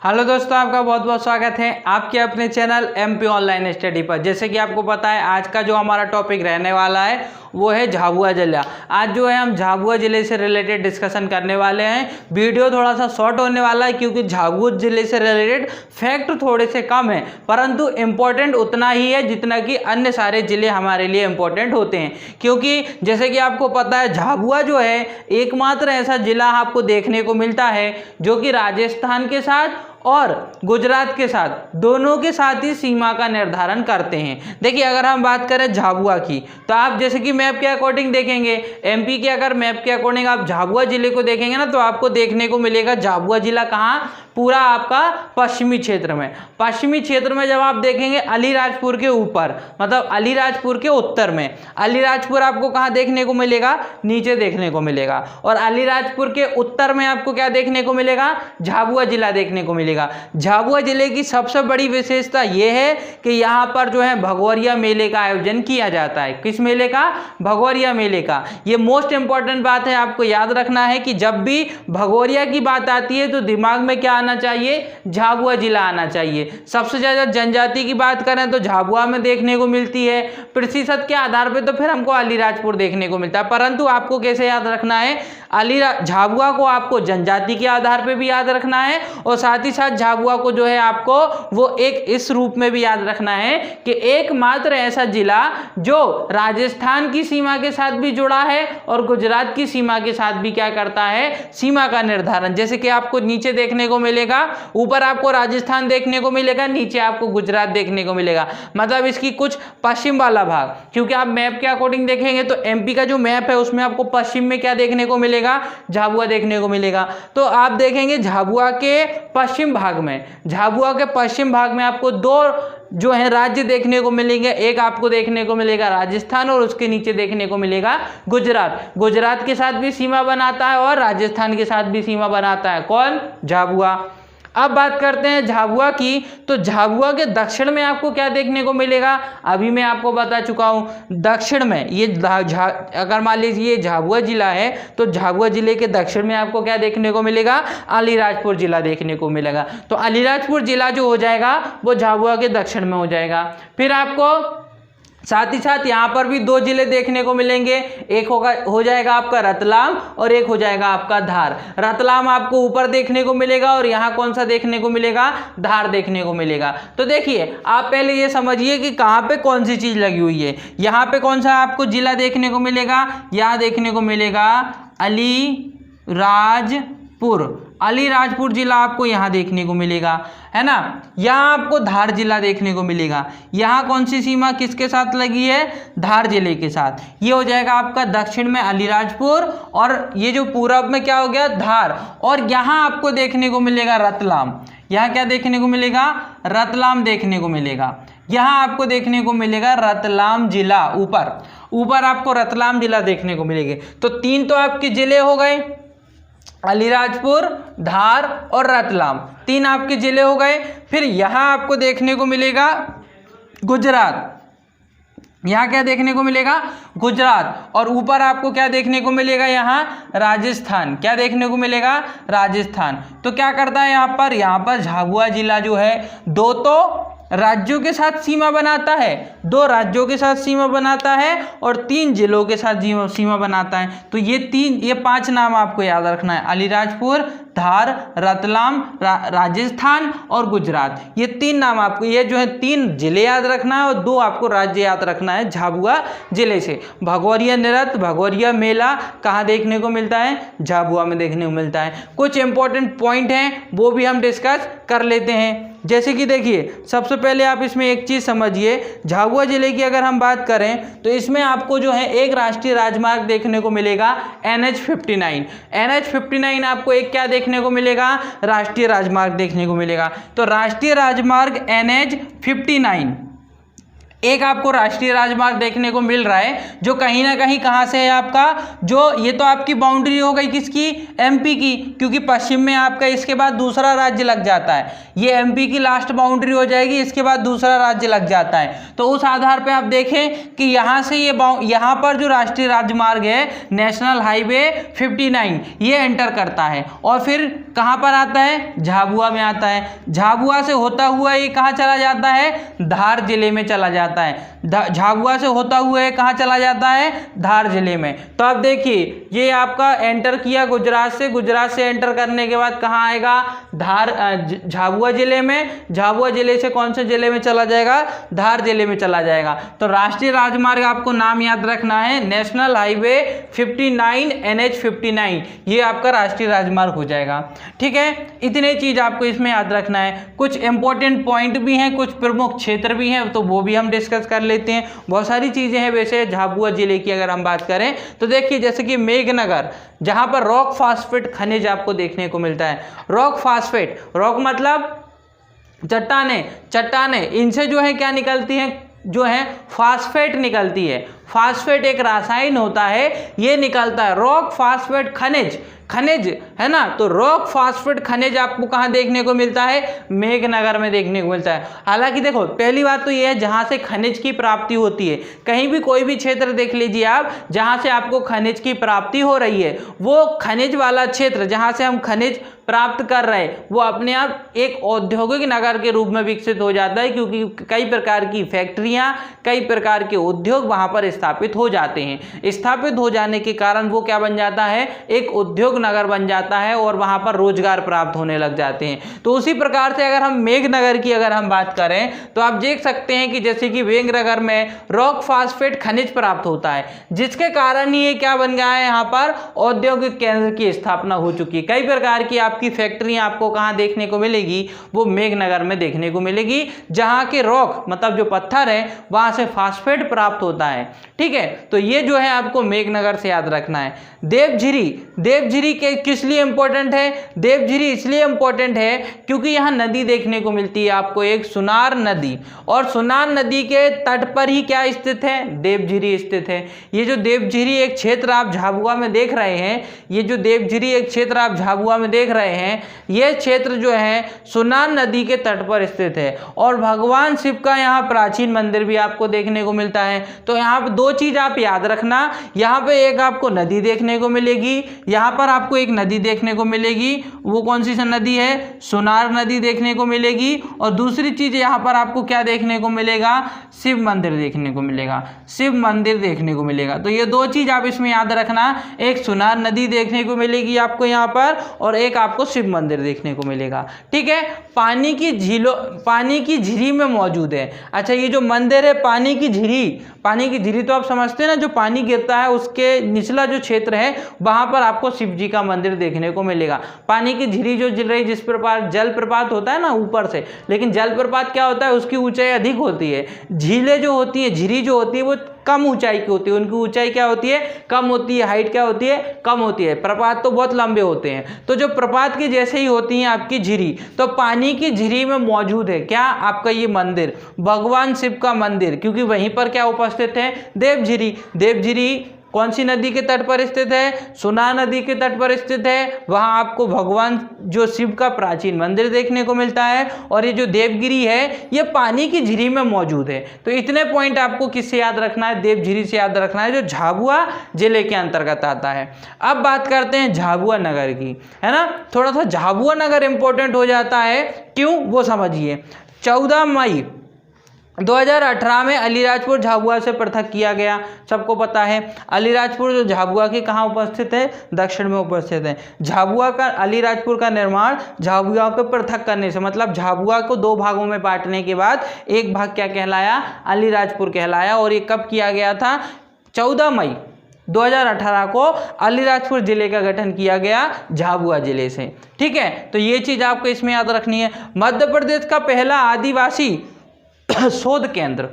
Hello दोस्तों, आपका बहुत बहुत स्वागत है आपके अपने चैनल एमपी ऑनलाइन स्टडी पर। जैसे कि आपको पता है आज का जो हमारा टॉपिक रहने वाला है वो है झाबुआ जिला। आज जो है हम झाबुआ जिले से रिलेटेड डिस्कशन करने वाले हैं। वीडियो थोड़ा सा शॉर्ट होने वाला है क्योंकि झाबुआ जिले से रिलेटेड फैक्ट थोड़े से कम है, परंतु इम्पोर्टेंट उतना ही है जितना कि अन्य सारे जिले हमारे लिए इम्पोर्टेंट होते हैं। क्योंकि जैसे कि आपको पता है झाबुआ जो है एकमात्र ऐसा जिला आपको देखने को मिलता है जो कि राजस्थान के साथ और गुजरात के साथ दोनों के साथ ही सीमा का निर्धारण करते हैं। देखिए, अगर हम बात करें झाबुआ की तो आप जैसे कि मैप के अकॉर्डिंग देखेंगे, एमपी के अगर मैप के अकॉर्डिंग आप झाबुआ जिले को देखेंगे ना तो आपको देखने को मिलेगा झाबुआ जिला कहाँ, पूरा आपका पश्चिमी क्षेत्र में। पश्चिमी क्षेत्र में जब आप देखेंगे अलीराजपुर के ऊपर, मतलब अलीराजपुर के उत्तर में। अलीराजपुर आपको कहाँ देखने को मिलेगा, नीचे देखने को मिलेगा। और अलीराजपुर के उत्तर में आपको क्या देखने को मिलेगा, झाबुआ जिला देखने को मिलेगा। झाबुआ जिले की सबसे बड़ी विशेषता यह है कि यहाँ पर जो है भगोरिया मेले का आयोजन किया जाता है। किस मेले का, भगोरिया मेले का। ये मोस्ट इंपॉर्टेंट बात है, आपको याद रखना है कि जब भी भगोरिया की बात आती है तो दिमाग में क्या आना चाहिए, झाबुआ जिला आना चाहिए। सबसे ज्यादा जनजाति की बात करें तो झाबुआ में देखने को मिलती है, प्रतिशत के आधार पर तो फिर हमको अलीराजपुर देखने को मिलता है। परंतु आपको कैसे याद रखना है, झाबुआ को आपको जनजाति के आधार पर भी याद रखना है और साथ ही साथ झाबुआ को जो है आपको वो एक इस रूप में भी याद रखना है कि एकमात्र ऐसा जिला जो राजस्थान की सीमा के साथ भी जुड़ा है और गुजरात की सीमा के साथ भी क्या करता है, सीमा का निर्धारण। जैसे कि आपको नीचे देखने को मिलेगा, ऊपर आपको राजस्थान देखने को मिलेगा, नीचे आपको गुजरात देखने को मिलेगा। मतलब इसकी कुछ पश्चिम वाला भाग, क्योंकि आप मैप के अकॉर्डिंग देखेंगे तो एमपी का जो मैप है उसमें आपको पश्चिम में क्या देखने को मिलेगा, झाबुआ देखने को मिलेगा। तो आप देखेंगे झाबुआ के पश्चिम भाग में, झाबुआ के पश्चिम भाग में आपको दो जो है राज्य देखने को मिलेंगे। एक आपको देखने को मिलेगा राजस्थान और उसके नीचे देखने को मिलेगा गुजरात। गुजरात के साथ भी सीमा बनाता है और राजस्थान के साथ भी सीमा बनाता है। कौन, झाबुआ। अब बात करते हैं झाबुआ की, तो झाबुआ के दक्षिण में आपको क्या देखने को मिलेगा, अभी मैं आपको बता चुका हूं। दक्षिण में ये अगर मान लीजिए ये झाबुआ जिला है तो झाबुआ जिले के दक्षिण में आपको क्या देखने को मिलेगा, अलीराजपुर जिला देखने को मिलेगा। तो अलीराजपुर जिला जो हो जाएगा वो झाबुआ के दक्षिण में हो जाएगा। फिर आपको साथ ही साथ यहाँ पर भी दो जिले देखने को मिलेंगे, एक हो जाएगा आपका रतलाम और एक हो जाएगा आपका धार। रतलाम आपको ऊपर देखने को मिलेगा और यहाँ कौन सा देखने को मिलेगा, धार देखने को मिलेगा। तो देखिए, आप पहले ये समझिए कि कहाँ पे कौन सी चीज लगी हुई है। यहाँ पे कौन सा आपको जिला देखने को मिलेगा, यहाँ देखने को मिलेगा अलीराजपुर। अलीराजपुर जिला आपको यहाँ देखने को मिलेगा, है ना। यहाँ आपको धार जिला देखने को मिलेगा। यहाँ कौन सी सीमा किसके साथ लगी है, धार जिले के साथ। ये हो जाएगा आपका दक्षिण में अलीराजपुर और ये जो पूरब में क्या हो गया, धार। और यहाँ आपको देखने को मिलेगा रतलाम। यहाँ क्या देखने को मिलेगा, रतलाम देखने को मिलेगा। यहाँ आपको देखने को मिलेगा रतलाम जिला, ऊपर आपको रतलाम जिला देखने को मिलेगा। तो तीन तो आपके जिले हो गए, अलीराजपुर, धार और रतलाम, तीन आपके जिले हो गए। फिर यहाँ आपको देखने को मिलेगा गुजरात। यहाँ क्या देखने को मिलेगा, गुजरात। और ऊपर आपको क्या देखने को मिलेगा, यहाँ राजस्थान। क्या देखने को मिलेगा, राजस्थान। तो क्या करता है यहाँ पर झाबुआ जिला जो है दो तो राज्यों के साथ सीमा बनाता है, दो राज्यों के साथ सीमा बनाता है और तीन जिलों के साथ सीमा बनाता है। तो ये पांच नाम आपको याद रखना है, अलीराजपुर, धार, रतलाम, राजस्थान और गुजरात। ये तीन नाम आपको, ये जो है तीन जिले याद रखना है और दो आपको राज्य याद रखना है झाबुआ जिले से। भगोरिया नृत्य, भगोरिया मेला कहाँ देखने को मिलता है, झाबुआ में देखने को मिलता है। कुछ इंपॉर्टेंट पॉइंट हैं वो भी हम डिस्कस कर लेते हैं। जैसे कि देखिए, सबसे पहले आप इसमें एक चीज समझिए, झाबुआ जिले की अगर हम बात करें तो इसमें आपको जो है एक राष्ट्रीय राजमार्ग देखने को मिलेगा, NH-59। NH-59 आपको एक क्या देखने को मिलेगा, राष्ट्रीय राजमार्ग देखने को मिलेगा। तो राष्ट्रीय राजमार्ग NH-59 एक आपको राष्ट्रीय राजमार्ग देखने को मिल रहा है जो कहीं ना कहीं कहाँ से है आपका, जो ये तो आपकी बाउंड्री हो गई किसकी, एमपी की, क्योंकि पश्चिम में आपका इसके बाद दूसरा राज्य लग जाता है, ये एमपी की लास्ट बाउंड्री हो जाएगी, इसके बाद दूसरा राज्य लग जाता है। तो उस आधार पे आप देखें कि यहाँ से ये यहाँ पर जो राष्ट्रीय राजमार्ग है नेशनल हाईवे 59 ये एंटर करता है और फिर कहाँ पर आता है, झाबुआ में आता है। झाबुआ से होता हुआ ये कहाँ चला जाता है, धार जिले में चला जाता है। झाबुआ से होता हुआ ये कहाँ चला जाता है, धार जिले में। तो आप देखिए ये आपका एंटर किया गुजरात से, गुजरात से एंटर करने के बाद कहाँ आएगा, धार झाबुआ जिले में, झाबुआ जिले से कौन से जिले में चला जाएगा, धार जिले में चला जाएगा। तो राष्ट्रीय राजमार्ग आपको नाम याद रखना है नेशनल हाईवे 59 NH 59, ये आपका राष्ट्रीय राजमार्ग हो जाएगा। ठीक है, इतने चीज आपको इसमें याद रखना है। कुछ इंपॉर्टेंट पॉइंट भी हैं, कुछ प्रमुख क्षेत्र भी हैं, तो वो भी हम डिस्कस कर लेते हैं। बहुत सारी चीजें हैं वैसे झाबुआ जिले की अगर हम बात करें तो देखिए जैसे कि मेघनगर, जहां पर रॉक फास्फेट खनिज आपको देखने को मिलता है। रॉक फास्फेट, रॉक मतलब चट्टाने, चट्टाने, इनसे जो है क्या निकलती हैं, जो है फास्फेट निकलती है। फास्फेट एक रासायन होता है, ये निकलता है। रॉक फास्फेट खनिज, खनिज है ना, तो रॉक फास्फेट खनिज आपको कहाँ देखने को मिलता है, मेघनगर में देखने को मिलता है। हालांकि देखो पहली बात तो ये है जहाँ से खनिज की प्राप्ति होती है, कहीं भी कोई भी क्षेत्र देख लीजिए आप जहाँ से आपको खनिज की प्राप्ति हो रही है, वो खनिज वाला क्षेत्र जहाँ से हम खनिज प्राप्त कर रहे हैं वो अपने आप एक औद्योगिक नगर के रूप में विकसित हो जाता है, क्योंकि कई प्रकार की फैक्ट्रियां, कई प्रकार के उद्योग वहां पर स्थापित हो जाते हैं। स्थापित हो जाने के कारण वो क्या बन जाता है, एक उद्योग नगर बन जाता है और वहां पर रोजगार प्राप्त होने लग जाते हैं। तो उसी प्रकार से अगर हम मेघनगर की अगर हम बात करें तो आप देख सकते हैं कि जैसे कि मेघनगर में रॉक फास्फेट खनिज प्राप्त होता है, जिसके कारण ही ये क्या बन गया है, यहाँ पर औद्योगिक केंद्र की स्थापना हो चुकी है। कई प्रकार की की फैक्ट्रियां आपको कहां देखने को मिलेगी, वो मेघनगर में देखने को मिलेगी, जहां के रॉक मतलब जो पत्थर है वहां से फास्फेट प्राप्त होता है। ठीक है, तो ये जो है आपको मेघनगर से याद रखना है। देवझिरी, देवझिरी के किस लिए इंपॉर्टेंट है, देवझिरी इसलिए इंपॉर्टेंट है क्योंकि यहां नदी देखने को मिलती है आपको, एक सुनार नदी, और सुनार नदी के तट पर ही क्या स्थित है, देवझिरी स्थित है। ये जो देवझिरी एक क्षेत्र आप झाबुआ में देख रहे हैं, ये जो देवझिरी एक क्षेत्र आप झाबुआ में देख रहे हैं, यह क्षेत्र जो है सुनार नदी के तट पर स्थित है और भगवान शिव का यहाँ प्राचीन मंदिर भी आपको देखने को मिलता है। तो यहाँ पे दो चीज आप याद रखना, यहाँ पे एक आपको नदी देखने को मिलेगी, यहाँ पर आपको एक नदी देखने को मिलेगी, वो कौन सी नदी है, सुनार नदी देखने को मिलेगी, और दूसरी चीज यहाँ पर आपको क्या देखने को मिलेगा, शिव मंदिर देखने को मिलेगा, शिव मंदिर देखने को मिलेगा। तो ये दो चीज आप इसमें याद रखना, एक सुनार नदी देखने को मिलेगी आपको यहाँ पर, और एक आपको शिव मंदिर देखने को मिलेगा। ठीक है, पानी की झीलों, पानी की झिरी में मौजूद है। अच्छा, ये जो मंदिर है पानी की झिरी, पानी की झिरी तो आप समझते हैं ना, जो पानी गिरता है उसके निचला जो क्षेत्र है वहां पर आपको शिव जी का मंदिर देखने को मिलेगा। पानी की झिरी जो जिल रही, जिस प्रकार जल प्रपात होता है ना ऊपर से, लेकिन जल प्रपात क्या होता है, उसकी ऊंचाई अधिक होती है। झीलें जो होती है, झिरी जो होती है वो कम ऊंचाई की होती है, उनकी ऊंचाई क्या होती है, कम होती है, हाइट क्या होती है, कम होती है। प्रपात तो बहुत लंबे होते हैं, तो जो प्रपात की जैसे ही होती हैं आपकी झिरी, तो पानी की झिरी में मौजूद है क्या, आपका ये मंदिर, भगवान शिव का मंदिर, क्योंकि वहीं पर क्या उपस्थित है, देवझिरी। देवझिरी कौन सी नदी के तट पर स्थित है, सुनार नदी के तट पर स्थित है, वहां आपको भगवान जो शिव का प्राचीन मंदिर देखने को मिलता है, और ये जो देवगिरी है ये पानी की झिरी में मौजूद है। तो इतने पॉइंट आपको किससे याद रखना है, देवझिरी से याद रखना है, जो झाबुआ जिले के अंतर्गत आता है। अब बात करते हैं झाबुआ नगर की, है ना, थोड़ा सा झाबुआ नगर इंपॉर्टेंट हो जाता है, क्यों वो समझिए। 14 मई 2018 में अलीराजपुर झाबुआ से पृथक किया गया, सबको पता है। अलीराजपुर जो झाबुआ के कहाँ उपस्थित है, दक्षिण में उपस्थित है। झाबुआ का, अलीराजपुर का निर्माण झाबुआ को पृथक करने से, मतलब झाबुआ को दो भागों में बांटने के बाद एक भाग क्या कहलाया, अलीराजपुर कहलाया, और ये कब किया गया था, 14 मई 2018 को अलीराजपुर जिले का गठन किया गया झाबुआ जिले से। ठीक है, तो ये चीज आपको इसमें याद रखनी है। मध्य प्रदेश का पहला आदिवासी शोध केंद्र,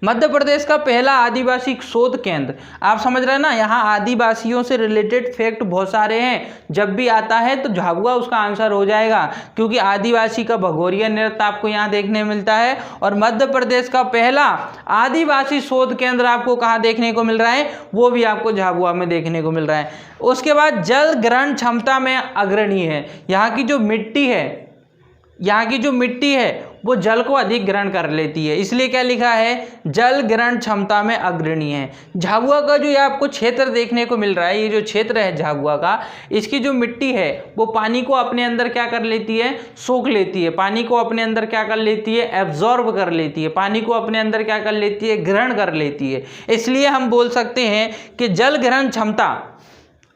मध्य प्रदेश का पहला आदिवासी शोध केंद्र। आप समझ रहे हैं ना, यहाँ आदिवासियों से रिलेटेड फैक्ट बहुत सारे हैं। जब भी आता है तो झाबुआ उसका आंसर हो जाएगा, क्योंकि आदिवासी का भगोरिया नृत्य आपको यहाँ देखने मिलता है। और मध्य प्रदेश का पहला आदिवासी शोध केंद्र आपको कहाँ देखने को मिल रहा है, वो भी आपको झाबुआ में देखने को मिल रहा है। उसके बाद जल ग्रहण क्षमता में अग्रणी है। यहाँ की जो मिट्टी है वो जल को अधिक ग्रहण कर लेती है, इसलिए क्या लिखा है, जल ग्रहण क्षमता में अग्रणी है। झाबुआ का जो ये आपको क्षेत्र देखने को मिल रहा है, ये जो क्षेत्र है झाबुआ का, इसकी जो मिट्टी है वो पानी को अपने अंदर क्या कर लेती है, सोख लेती है। पानी को अपने अंदर क्या कर लेती है, एब्जॉर्ब कर लेती है। पानी को अपने अंदर क्या कर लेती है, ग्रहण कर लेती है। इसलिए हम बोल सकते हैं कि जल ग्रहण क्षमता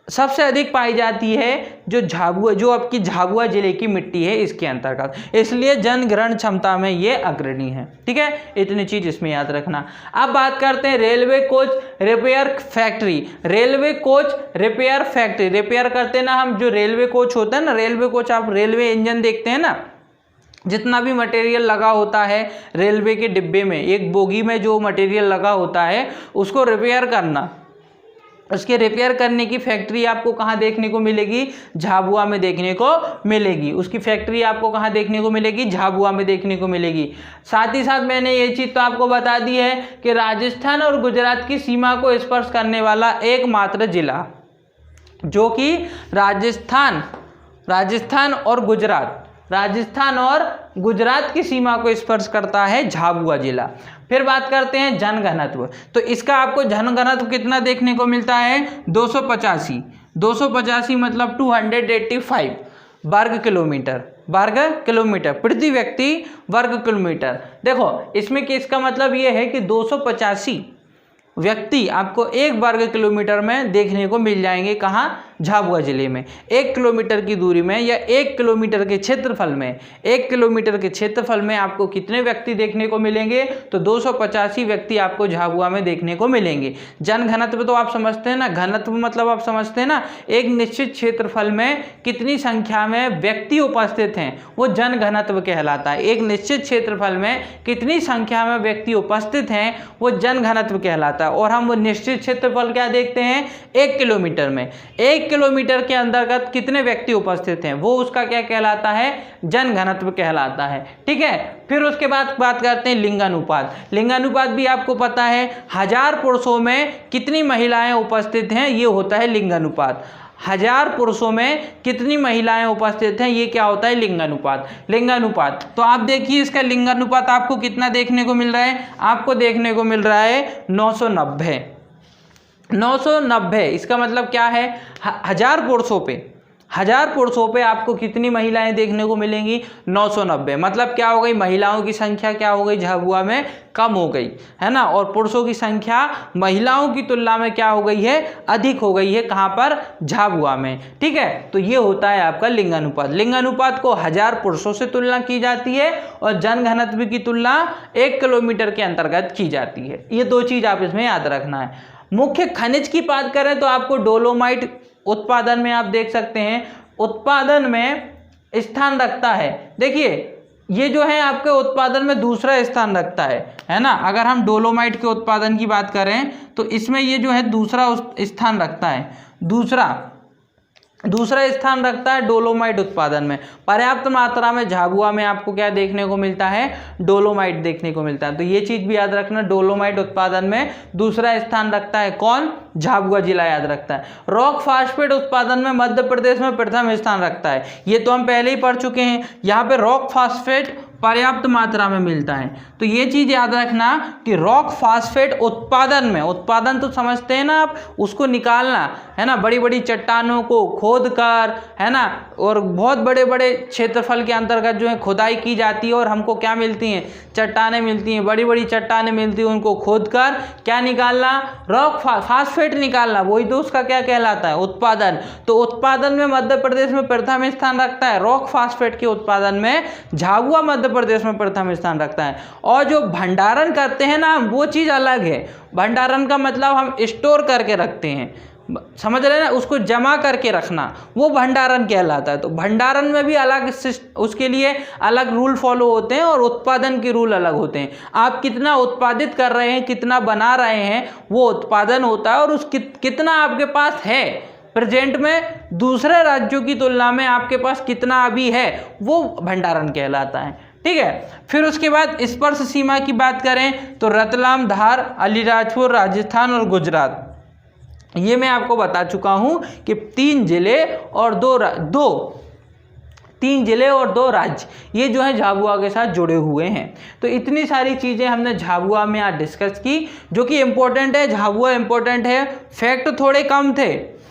सबसे अधिक पाई जाती है जो आपकी झाबुआ जिले की मिट्टी है इसके अंतर्गत, इसलिए जल ग्रहण क्षमता में ये अग्रणी है। ठीक है, इतनी चीज इसमें याद रखना। अब बात करते हैं railway coach repair factory. Railway coach repair factory, repair करते हैं ना हम, जो रेलवे कोच होता है ना, रेलवे कोच आप रेलवे इंजन देखते हैं ना, जितना भी मटेरियल लगा होता है रेलवे के डिब्बे में, एक बोगी में जो मटेरियल लगा होता है उसको रिपेयर करना, उसके रिपेयर करने की फैक्ट्री आपको कहाँ देखने को मिलेगी, झाबुआ में देखने को मिलेगी। उसकी फैक्ट्री आपको कहाँ देखने को मिलेगी, झाबुआ में देखने को मिलेगी। साथ ही साथ मैंने ये चीज़ तो आपको बता दी है कि राजस्थान और गुजरात की सीमा को स्पर्श करने वाला एकमात्र जिला, जो कि राजस्थान और गुजरात की सीमा को स्पर्श करता है, झाबुआ जिला। फिर बात करते हैं जनघनत्व। तो इसका आपको जनघनत्व कितना देखने को मिलता है, 285 मतलब 285 वर्ग किलोमीटर प्रति व्यक्ति वर्ग किलोमीटर। देखो इसमें कि इसका मतलब ये है कि 285 व्यक्ति आपको 1 वर्ग किलोमीटर में देखने को मिल जाएंगे। कहाँ, झाबुआ जिले में। 1 किलोमीटर की दूरी में या 1 किलोमीटर के क्षेत्रफल में आपको कितने व्यक्ति देखने को मिलेंगे, तो 285 व्यक्ति आपको झाबुआ में देखने को मिलेंगे। जनघनत्व तो आप समझते हैं ना, घनत्व मतलब आप समझते हैं ना, एक निश्चित क्षेत्रफल में कितनी संख्या में व्यक्ति उपस्थित हैं, वो जनघनत्व कहलाता है। एक निश्चित क्षेत्रफल में कितनी संख्या में व्यक्ति उपस्थित हैं, वो जनघनत्व कहलाता है। और हम वो निश्चित क्षेत्रफल क्या देखते हैं, 1 किलोमीटर में। 1 किलोमीटर के अंतर्गत कितने व्यक्ति उपस्थित हैं, वो उसका क्या कहलाता है, जनघनत्व कहलाता है। ठीक है, फिर उसके बाद बात करते हैं लिंगानुपात। लिंगानुपात भी आपको पता है, 1000 पुरुषों में कितनी महिलाएं उपस्थित हैं, ये होता है लिंगानुपात। 1000 पुरुषों में कितनी महिलाएं उपस्थित हैं, ये क्या होता है, लिंगानुपात। तो आप देखिए इसका लिंगानुपात आपको कितना देखने को मिल रहा है, आपको देखने को मिल रहा है 990। इसका मतलब क्या है, 1000 पुरुषों पे आपको कितनी महिलाएं देखने को मिलेंगी, 990। मतलब क्या हो गई, महिलाओं की संख्या क्या हो गई, झाबुआ में कम हो गई है ना, और पुरुषों की संख्या महिलाओं की तुलना में क्या हो गई है, अधिक हो गई है। कहाँ पर, झाबुआ में। ठीक है, तो ये होता है आपका लिंगानुपात। लिंगानुपात को 1000 पुरुषों से तुलना की जाती है और जनघनत्व की तुलना 1 किलोमीटर के अंतर्गत की जाती है। ये 2 चीज आप इसमें याद रखना है। मुख्य खनिज की बात करें तो आपको डोलोमाइट उत्पादन में आप देख सकते हैं, उत्पादन में स्थान रखता है। देखिए ये जो है आपके उत्पादन में दूसरा स्थान रखता है ना। अगर हम डोलोमाइट के उत्पादन की बात करें तो इसमें ये जो है दूसरा स्थान रखता है, दूसरा स्थान रखता है डोलोमाइट उत्पादन में। पर्याप्त मात्रा में झाबुआ में आपको क्या देखने को मिलता है, डोलोमाइट देखने को मिलता है। तो ये चीज भी याद रखना, डोलोमाइट उत्पादन में दूसरा स्थान रखता है कौन, झाबुआ जिला याद रखता है। रॉक फास्फेट उत्पादन में मध्य प्रदेश में प्रथम स्थान रखता है, ये तो हम पहले ही पढ़ चुके हैं। यहाँ पे रॉक फास्फेट पर्याप्त मात्रा में मिलता है, तो ये चीज याद रखना कि रॉक फास्फेट उत्पादन में, उत्पादन तो समझते हैं ना आप, उसको निकालना है ना, बड़ी बड़ी चट्टानों को खोद कर है ना, और बहुत बड़े बड़े क्षेत्रफल के अंतर्गत जो है खुदाई की जाती है और हमको क्या मिलती हैं, चट्टानें मिलती हैं, बड़ी बड़ी चट्टानें मिलती हैं। उनको खोद कर क्या निकालना, रॉक फास्फेट निकालना, वही तो उसका क्या कहलाता है, उत्पादन। तो उत्पादन में मध्य प्रदेश में प्रथम स्थान रखता है, रॉक फास्फेट के उत्पादन में झाबुआ मध्य प्रदेश में प्रथम स्थान रखता है। और जो भंडारण करते हैं ना, वो चीज़ अलग है। भंडारण का मतलब हम स्टोर करके रखते हैं, समझ रहे हैं ना, उसको जमा करके रखना, वो भंडारण कहलाता है। तो भंडारण में भी अलग उसके लिए अलग रूल फॉलो होते हैं और उत्पादन के रूल अलग होते हैं। आप कितना उत्पादित कर रहे हैं, कितना बना रहे हैं, वो उत्पादन होता है। और उस कितना आपके पास है प्रेजेंट में, दूसरे राज्यों की तुलना में आपके पास कितना अभी है, वो भंडारण कहलाता है। ठीक है। फिर उसके बाद स्पर्श सीमा की बात करें तो रतलाम, धार, अलीराजपुर, राजस्थान और गुजरात, ये मैं आपको बता चुका हूं कि 3 जिले और 2 राज्य, ये जो है झाबुआ के साथ जुड़े हुए हैं। तो इतनी सारी चीज़ें हमने झाबुआ में आज डिस्कस की, जो कि इम्पोर्टेंट है। झाबुआ इम्पोर्टेंट है। फैक्ट थोड़े कम थे,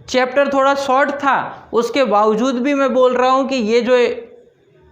चैप्टर थोड़ा शॉर्ट था, उसके बावजूद भी मैं बोल रहा हूँ कि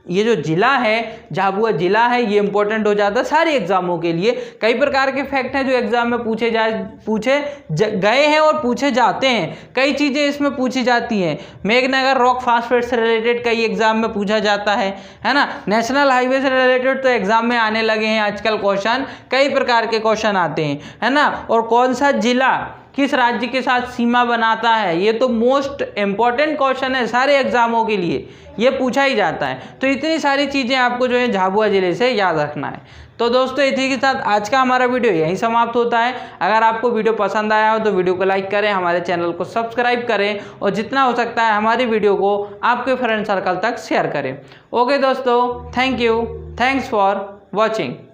ये जो जिला है, झाबुआ जिला है, ये इंपॉर्टेंट हो जाता है सारे एग्जामों के लिए। कई प्रकार के फैक्ट हैं जो एग्जाम में पूछे गए हैं और पूछे जाते हैं। कई चीज़ें इसमें पूछी जाती हैं। मेघनगर रॉक फास्फेट से रिलेटेड कई एग्जाम में पूछा जाता है ना। नेशनल हाईवे से रिलेटेड तो एग्जाम में आने लगे हैं आजकल क्वेश्चन, कई प्रकार के क्वेश्चन आते हैं, है ना। और कौन सा जिला किस राज्य के साथ सीमा बनाता है, ये तो मोस्ट इम्पॉर्टेंट क्वेश्चन है सारे एग्जामों के लिए, ये पूछा ही जाता है। तो इतनी सारी चीज़ें आपको जो है झाबुआ जिले से याद रखना है। तो दोस्तों इसी के साथ आज का हमारा वीडियो यहीं समाप्त होता है। अगर आपको वीडियो पसंद आया हो तो वीडियो को लाइक करें, हमारे चैनल को सब्सक्राइब करें और जितना हो सकता है हमारी वीडियो को आपके फ्रेंड सर्कल तक शेयर करें। ओके दोस्तों, thank you, thanks for watching.